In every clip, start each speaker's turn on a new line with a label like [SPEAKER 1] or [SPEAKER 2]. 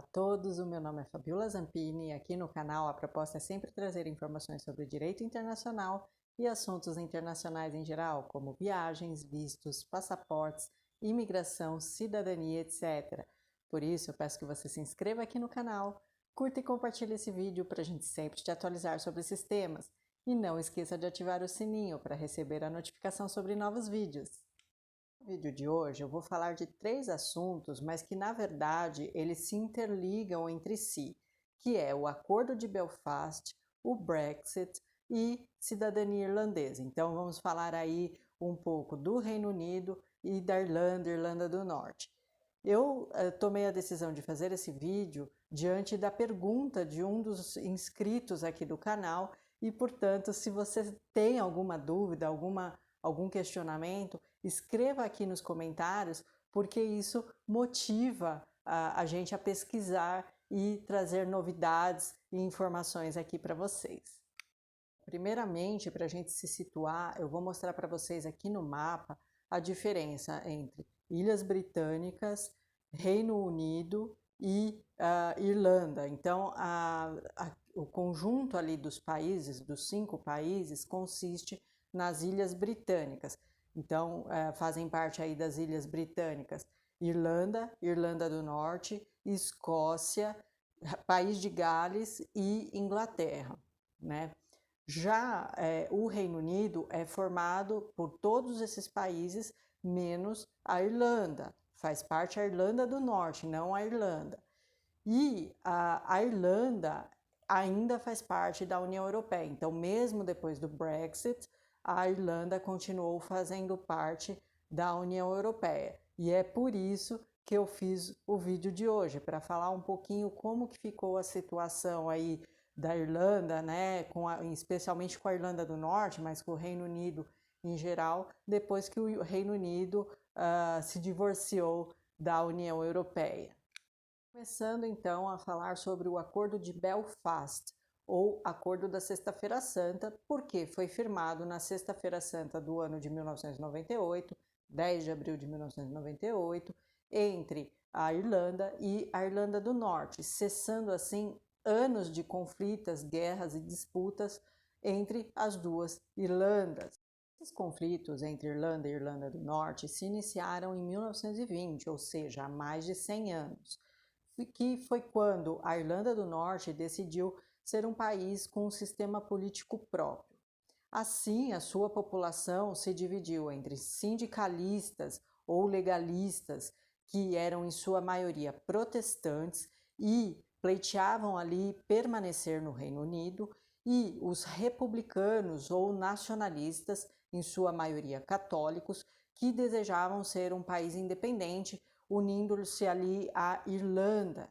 [SPEAKER 1] a todos, o meu nome é Fabiola Zampini e aqui no canal a proposta é sempre trazer informações sobre direito internacional e assuntos internacionais em geral, como viagens, vistos, passaportes, imigração, cidadania, etc. Por isso, eu peço que você se inscreva aqui no canal, curta e compartilhe esse vídeo para a gente sempre te atualizar sobre esses temas. E não esqueça de ativar o sininho para receber a notificação sobre novos vídeos. No vídeo de hoje eu vou falar de 3 assuntos, mas que na verdade eles se interligam entre si, que é o Acordo de Belfast, o Brexit e cidadania irlandesa. Então vamos falar aí um pouco do Reino Unido e da Irlanda do Norte. Eu tomei a decisão de fazer esse vídeo diante da pergunta de um dos inscritos aqui do canal e, portanto, se você tem alguma dúvida, algum questionamento, escreva aqui nos comentários, porque isso motiva a gente a pesquisar e trazer novidades e informações aqui para vocês. Primeiramente, para a gente se situar, eu vou mostrar para vocês aqui no mapa a diferença entre Ilhas Britânicas, Reino Unido e Irlanda. Então, o conjunto ali dos países, dos 5 países, consiste nas Ilhas Britânicas. Então, fazem parte aí das Ilhas Britânicas Irlanda, Irlanda do Norte, Escócia, País de Gales e Inglaterra, né? Já o Reino Unido é formado por todos esses países, menos a Irlanda. Faz parte a Irlanda do Norte, não a Irlanda. E a Irlanda ainda faz parte da União Europeia. Então, mesmo depois do Brexit, a Irlanda continuou fazendo parte da União Europeia. E é por isso que eu fiz o vídeo de hoje, para falar um pouquinho como que ficou a situação aí da Irlanda, né, especialmente com a Irlanda do Norte, mas com o Reino Unido em geral, depois que o Reino Unido se divorciou da União Europeia. Começando então a falar sobre o Acordo de Belfast, ou Acordo da Sexta-feira Santa, porque foi firmado na Sexta-feira Santa do ano de 1998, 10 de abril de 1998, entre a Irlanda e a Irlanda do Norte, cessando assim anos de conflitos, guerras e disputas entre as duas Irlandas. Esses conflitos entre Irlanda e Irlanda do Norte se iniciaram em 1920, ou seja, há mais de 100 anos, que foi quando a Irlanda do Norte decidiu ser um país com um sistema político próprio. Assim, a sua população se dividiu entre sindicalistas ou legalistas, que eram em sua maioria protestantes e pleiteavam ali permanecer no Reino Unido, e os republicanos ou nacionalistas, em sua maioria católicos, que desejavam ser um país independente, unindo-se ali à Irlanda.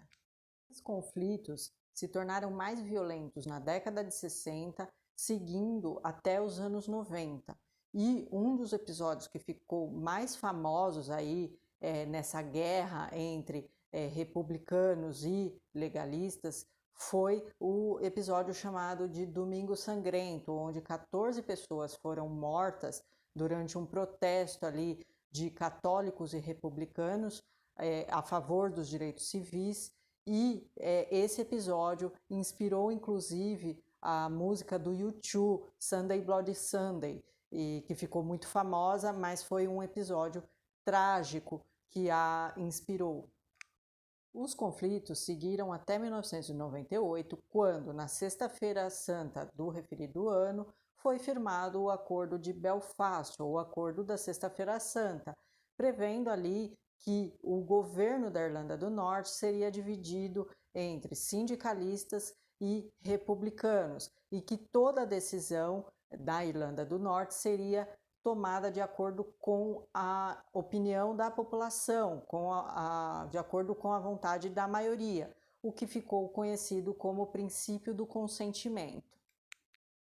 [SPEAKER 1] Os conflitos se tornaram mais violentos na década de 60, seguindo até os anos 90. E um dos episódios que ficou mais famosos aí nessa guerra entre republicanos e legalistas foi o episódio chamado de Domingo Sangrento, onde 14 pessoas foram mortas durante um protesto ali de católicos e republicanos a favor dos direitos civis, e esse episódio inspirou inclusive a música do U2, Sunday Bloody Sunday, e que ficou muito famosa, mas foi um episódio trágico que a inspirou. Os conflitos seguiram até 1998, quando, na Sexta-feira Santa do referido ano, foi firmado o Acordo de Belfast, ou Acordo da Sexta-feira Santa, prevendo ali que o governo da Irlanda do Norte seria dividido entre sindicalistas e republicanos, e que toda a decisão da Irlanda do Norte seria tomada de acordo com a opinião da população, de acordo com a vontade da maioria, o que ficou conhecido como o princípio do consentimento.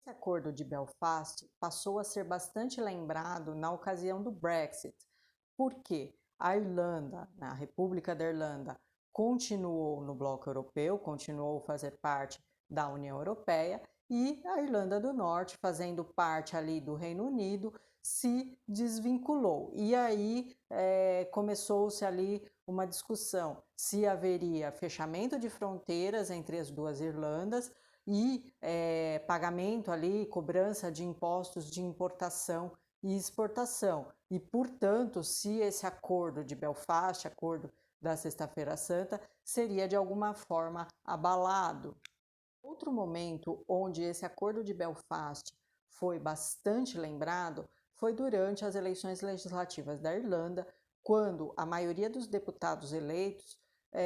[SPEAKER 1] Esse acordo de Belfast passou a ser bastante lembrado na ocasião do Brexit, porque a Irlanda, a República da Irlanda, continuou no bloco europeu, continuou a fazer parte da União Europeia, e a Irlanda do Norte, fazendo parte ali do Reino Unido, se desvinculou. E aí começou-se ali uma discussão se haveria fechamento de fronteiras entre as duas Irlandas e pagamento ali, cobrança de impostos de importação e exportação. E, portanto, se esse acordo de Belfast, acordo da Sexta-feira Santa, seria de alguma forma abalado. Outro momento onde esse acordo de Belfast foi bastante lembrado foi durante as eleições legislativas da Irlanda, quando a maioria dos deputados eleitos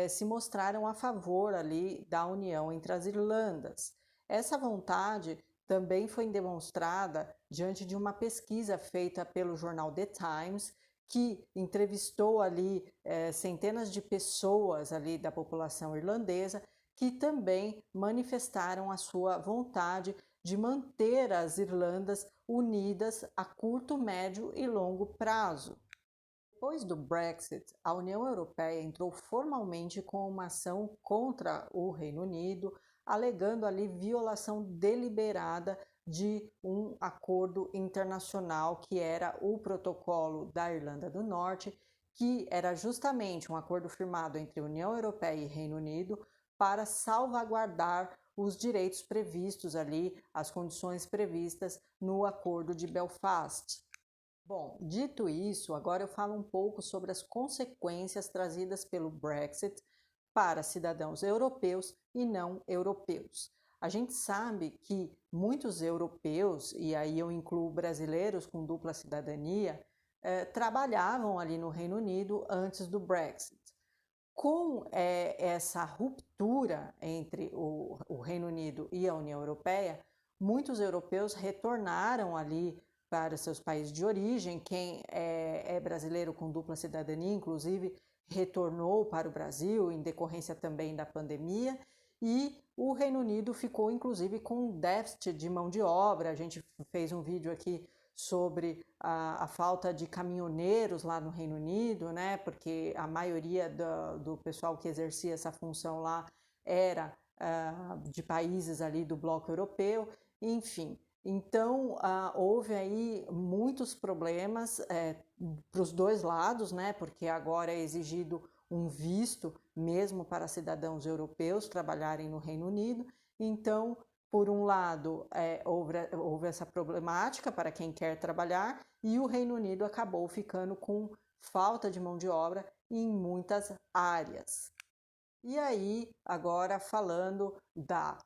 [SPEAKER 1] se mostraram a favor ali da união entre as Irlandas. Essa vontade também foi demonstrada diante de uma pesquisa feita pelo jornal The Times, que entrevistou ali centenas de pessoas ali da população irlandesa que também manifestaram a sua vontade de manter as Irlandas unidas a curto, médio e longo prazo. Depois do Brexit, a União Europeia entrou formalmente com uma ação contra o Reino Unido, alegando ali violação deliberada de um acordo internacional que era o Protocolo da Irlanda do Norte, que era justamente um acordo firmado entre União Europeia e Reino Unido para salvaguardar os direitos previstos ali, as condições previstas no Acordo de Belfast. Bom, dito isso, agora eu falo um pouco sobre as consequências trazidas pelo Brexit para cidadãos europeus e não europeus. A gente sabe que muitos europeus, e aí eu incluo brasileiros com dupla cidadania, trabalhavam ali no Reino Unido antes do Brexit. Com essa ruptura entre o Reino Unido e a União Europeia, muitos europeus retornaram ali para seus países de origem. Quem é brasileiro com dupla cidadania, inclusive, retornou para o Brasil em decorrência também da pandemia, e o Reino Unido ficou, inclusive, com um déficit de mão de obra. A gente fez um vídeo aqui sobre a falta de caminhoneiros lá no Reino Unido, né? Porque a maioria do pessoal que exercia essa função lá era de países ali do bloco europeu, enfim. Então, houve aí muitos problemas para os dois lados, né? Porque agora é exigido um visto mesmo para cidadãos europeus trabalharem no Reino Unido. Então, por um lado, houve essa problemática para quem quer trabalhar, e o Reino Unido acabou ficando com falta de mão de obra em muitas áreas. E aí, agora falando da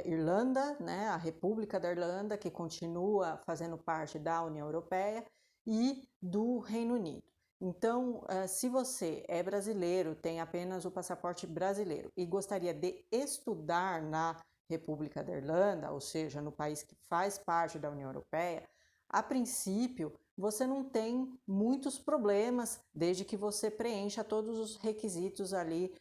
[SPEAKER 1] Irlanda, né, a República da Irlanda, que continua fazendo parte da União Europeia, e do Reino Unido. Então, se você é brasileiro, tem apenas o passaporte brasileiro e gostaria de estudar na República da Irlanda, ou seja, no país que faz parte da União Europeia, a princípio você não tem muitos problemas, desde que você preencha todos os requisitos ali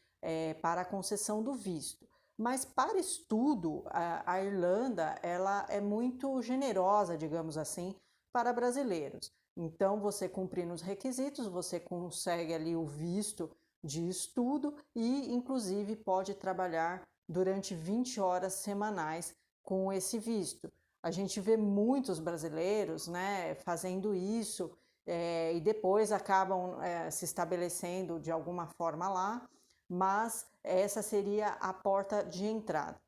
[SPEAKER 1] para a concessão do visto. Mas para estudo, a Irlanda ela é muito generosa, digamos assim, para brasileiros. Então, você cumprindo os requisitos, você consegue ali o visto de estudo e, inclusive, pode trabalhar durante 20 horas semanais com esse visto. A gente vê muitos brasileiros, né, fazendo isso e depois acabam se estabelecendo de alguma forma lá, mas essa seria a porta de entrada.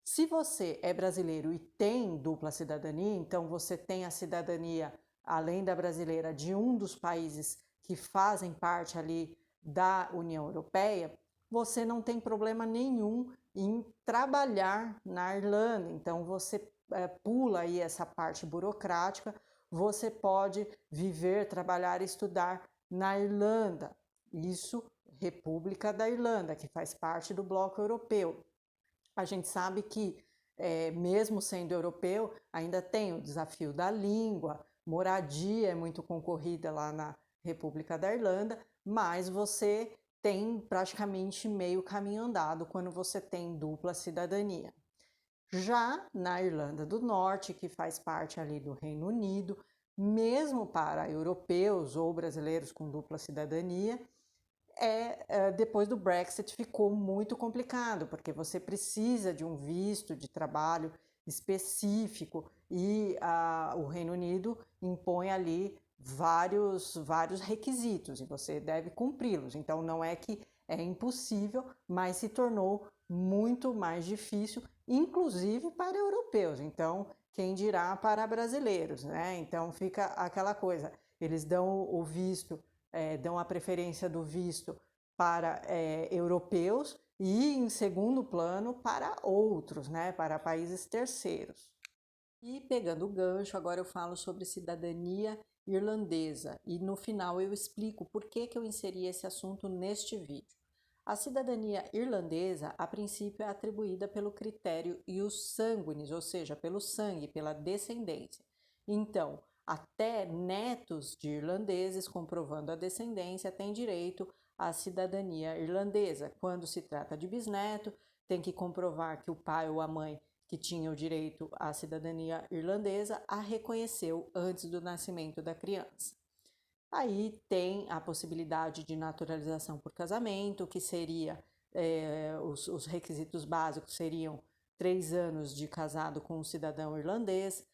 [SPEAKER 1] Se você é brasileiro e tem dupla cidadania, então você tem a cidadania, além da brasileira, de um dos países que fazem parte ali da União Europeia, você não tem problema nenhum em trabalhar na Irlanda. Então você pula aí essa parte burocrática, você pode viver, trabalhar e estudar na Irlanda. Isso, República da Irlanda, que faz parte do bloco europeu. A gente sabe que, mesmo sendo europeu, ainda tem o desafio da língua, moradia é muito concorrida lá na República da Irlanda, mas você tem praticamente meio caminho andado quando você tem dupla cidadania. Já na Irlanda do Norte, que faz parte ali do Reino Unido, mesmo para europeus ou brasileiros com dupla cidadania, depois do Brexit ficou muito complicado, porque você precisa de um visto de trabalho específico e o Reino Unido impõe ali vários requisitos e você deve cumpri-los. Então não é que é impossível, mas se tornou muito mais difícil, inclusive para europeus. Então, quem dirá para brasileiros, né? Então fica aquela coisa, eles dão o visto, dão a preferência do visto para europeus e, em segundo plano, para outros, né? Para países terceiros. E pegando o gancho, agora eu falo sobre cidadania irlandesa e no final eu explico por que eu inseri esse assunto neste vídeo. A cidadania irlandesa, a princípio, é atribuída pelo critério ius sanguinis, ou seja, pelo sangue, pela descendência. Então, até netos de irlandeses comprovando a descendência têm direito à cidadania irlandesa. Quando se trata de bisneto, tem que comprovar que o pai ou a mãe que tinha o direito à cidadania irlandesa a reconheceu antes do nascimento da criança. Aí tem a possibilidade de naturalização por casamento, que seria, os requisitos básicos seriam 3 anos de casado com um cidadão irlandês,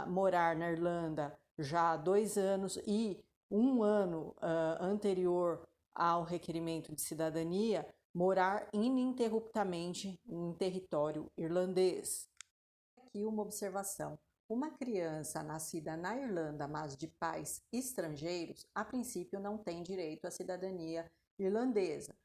[SPEAKER 1] morar na Irlanda já há 2 anos e 1 ano anterior ao requerimento de cidadania, morar ininterruptamente em território irlandês. Aqui uma observação. Uma criança nascida na Irlanda, mas de pais estrangeiros, a princípio não tem direito à cidadania irlandesa,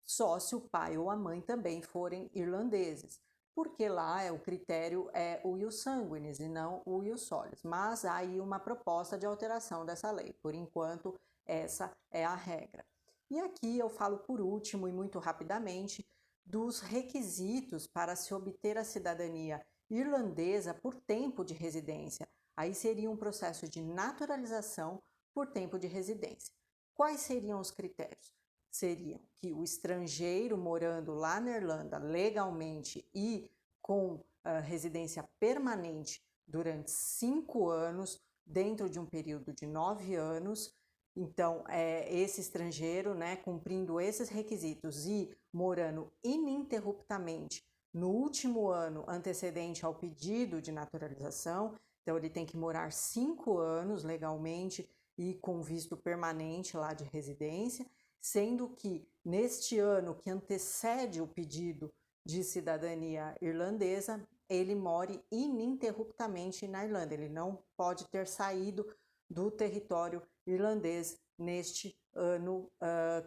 [SPEAKER 1] só se o pai ou a mãe também forem irlandeses, porque lá o critério é o ius sanguinis e não o ius solis. Mas há aí uma proposta de alteração dessa lei. Por enquanto, essa é a regra. E aqui eu falo por último e muito rapidamente dos requisitos para se obter a cidadania irlandesa por tempo de residência. Aí seria um processo de naturalização por tempo de residência. Quais seriam os critérios? Seriam que o estrangeiro morando lá na Irlanda legalmente e com residência permanente durante 5 anos, dentro de um período de 9 anos, então, esse estrangeiro, né, cumprindo esses requisitos e morando ininterruptamente no último ano antecedente ao pedido de naturalização, então ele tem que morar 5 anos legalmente e com visto permanente lá de residência, sendo que neste ano que antecede o pedido de cidadania irlandesa, ele more ininterruptamente na Irlanda, ele não pode ter saído do território irlandês neste ano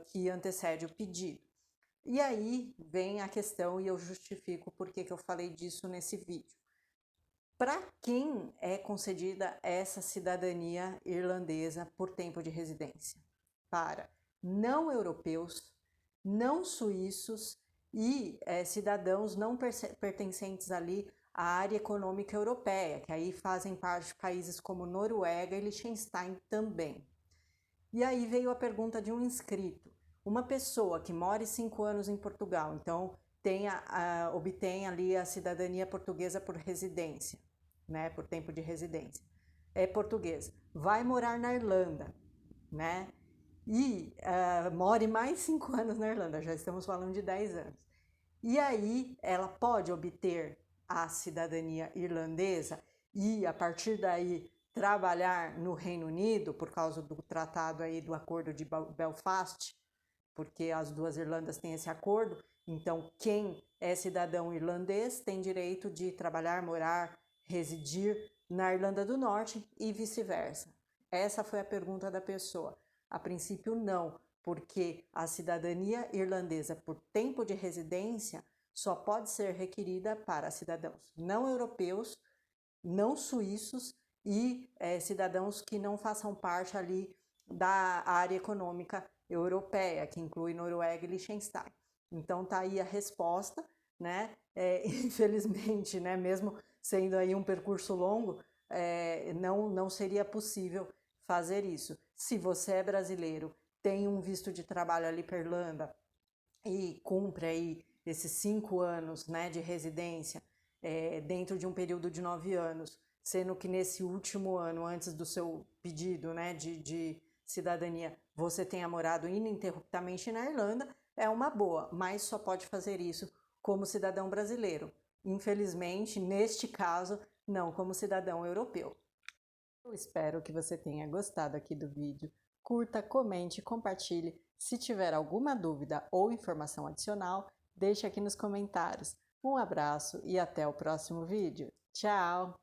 [SPEAKER 1] que antecede o pedido. E aí vem a questão, e eu justifico por que eu falei disso nesse vídeo. Para quem é concedida essa cidadania irlandesa por tempo de residência? Para não europeus, não suíços e cidadãos não pertencentes ali à área econômica europeia, que aí fazem parte de países como Noruega e Liechtenstein também. E aí veio a pergunta de um inscrito. Uma pessoa que mora 5 anos em Portugal, então obtém ali a cidadania portuguesa por residência, né, por tempo de residência, é portuguesa, vai morar na Irlanda, né, e more mais 5 anos na Irlanda, já estamos falando de 10 anos. E aí ela pode obter a cidadania irlandesa e, a partir daí, trabalhar no Reino Unido, por causa do tratado aí do Acordo de Belfast, porque as duas Irlandas têm esse acordo. Então, quem é cidadão irlandês tem direito de trabalhar, morar, residir na Irlanda do Norte e vice-versa. Essa foi a pergunta da pessoa. A princípio, não, porque a cidadania irlandesa por tempo de residência só pode ser requerida para cidadãos não europeus, não suíços e cidadãos que não façam parte ali da área econômica europeia, que inclui Noruega e Liechtenstein. Então tá aí a resposta, né? Infelizmente, né, mesmo sendo aí um percurso longo, não seria possível fazer isso. Se você é brasileiro, tem um visto de trabalho ali para Irlanda e cumpre aí esses 5 anos, né, de residência dentro de um período de 9 anos, sendo que nesse último ano, antes do seu pedido, né, de cidadania, você tenha morado ininterruptamente na Irlanda, é uma boa, mas só pode fazer isso como cidadão brasileiro. Infelizmente, neste caso, não como cidadão europeu. Eu espero que você tenha gostado aqui do vídeo. Curta, comente, compartilhe. Se tiver alguma dúvida ou informação adicional, deixe aqui nos comentários. Um abraço e até o próximo vídeo. Tchau!